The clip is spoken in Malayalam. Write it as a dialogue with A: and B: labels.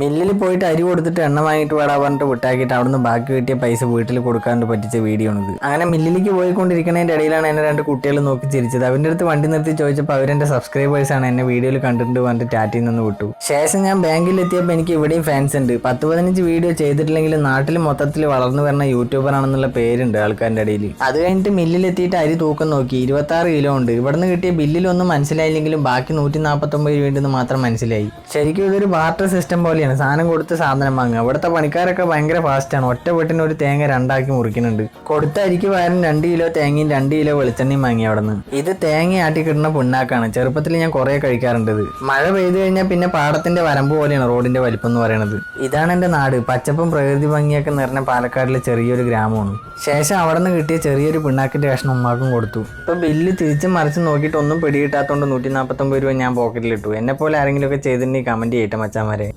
A: മില്ലിൽ പോയിട്ട് അരി കൊടുത്തിട്ട് എണ്ണ വാങ്ങിയിട്ട് വേടാ പറഞ്ഞിട്ട് വിട്ടാക്കിയിട്ട് അവിടുന്ന് ബാക്കി കിട്ടിയ പൈസ വീട്ടിൽ കൊടുക്കാണ്ട് പറ്റിച്ച വീഡിയോ ആണ്. അങ്ങനെ മില്ലിലേക്ക് പോയിക്കൊണ്ടിരിക്കുന്നതിന്റെ ഇടയിലാണ് എന്നെ രണ്ട് കുട്ടികൾ നോക്കി ചിരിച്ചത്. അവന്റെ അടുത്ത് വണ്ടി നിർത്തി ചോദിച്ചപ്പോൾ അവരെന്റെ സബ്സ്ക്രൈബേഴ്സ് ആണ്, എന്നെ വീഡിയോയിൽ കണ്ടിട്ടുണ്ട് പറഞ്ഞിട്ട് ടാറ്റിൽ നിന്ന് വിട്ടു. ശേഷം ഞാൻ ബാങ്കിൽ എത്തിയപ്പോൾ എനിക്ക് ഇവിടെയും ഫാൻസ് ഉണ്ട്. 10-15 വീഡിയോ ചെയ്തിട്ടില്ലെങ്കിലും നാട്ടിൽ മൊത്തത്തിൽ വളർന്നു വരുന്ന യൂട്യൂബർ ആണെന്നുള്ള പേരുണ്ട് ആൾക്കാരുടെ ഇടയിൽ. അത് കഴിഞ്ഞിട്ട് മില്ലിലെത്തിയിട്ട് അരി തൂക്കം നോക്കി 26 കിലോ ഉണ്ട്. ഇവിടുന്ന് കിട്ടിയ ബില്ലിലൊന്നും മനസ്സിലായില്ലെങ്കിലും ബാക്കി 149 രൂപ മാത്രം മനസ്സിലായി. ശരിക്കും ഇതൊരു ബാർട്ടർ സിസ്റ്റം പോലെയാണ്. സാധനം കൊടുത്ത് സാധനം വാങ്ങുക. ഇവിടുത്തെ പണിക്കാരൊക്കെ ഭയങ്കര ഫാസ്റ്റാണ്. ഒറ്റ വെട്ടിന് ഒരു തേങ്ങ 2 ആക്കി മുറിക്കുന്നുണ്ട്. കൊടുത്ത അരിക്ക് പകരം 2 കിലോ തേങ്ങയും 2 കിലോ വെളിച്ചെണ്ണയും വാങ്ങി അവിടുന്ന്. ഇത് തേങ്ങ ആട്ടി കിട്ടുന്ന പിണ്ണാക്കാണ്. ചെറുപ്പത്തിൽ ഞാൻ കുറെ കഴിക്കാറുണ്ട്. മഴ പെയ്തു കഴിഞ്ഞാൽ പിന്നെ പാടത്തിന്റെ വരമ്പ് പോലെയാണ് റോഡിന്റെ വലിപ്പം എന്ന് പറയുന്നത്. ഇതാണ് എന്റെ നാട്. പച്ചപ്പും പ്രകൃതി ഭംഗിയൊക്കെ നിറഞ്ഞ പാലക്കാടിലെ ചെറിയൊരു ഗ്രാമമാണ്. ശേഷം അവിടെ നിന്ന് കിട്ടിയ ചെറിയൊരു പിണ്ണാക്കിന്റെ കഷ്ണം ഉമ്മാക്കും കൊടുത്തു. ഇപ്പൊ ബില്ല് തിരിച്ചും മറിച്ച് നോക്കിയിട്ട് ഒന്നും പിടികിട്ടാത്തോണ്ട് 149 രൂപ ഞാൻ പോക്കറ്റിലിട്ടു. എന്നെ പോലെ ആരെങ്കിലും ഒക്കെ ചെയ്തിട്ടുണ്ടെങ്കിൽ കമന്റ് ചെയ്യട്ടെ മച്ചാമാരെ.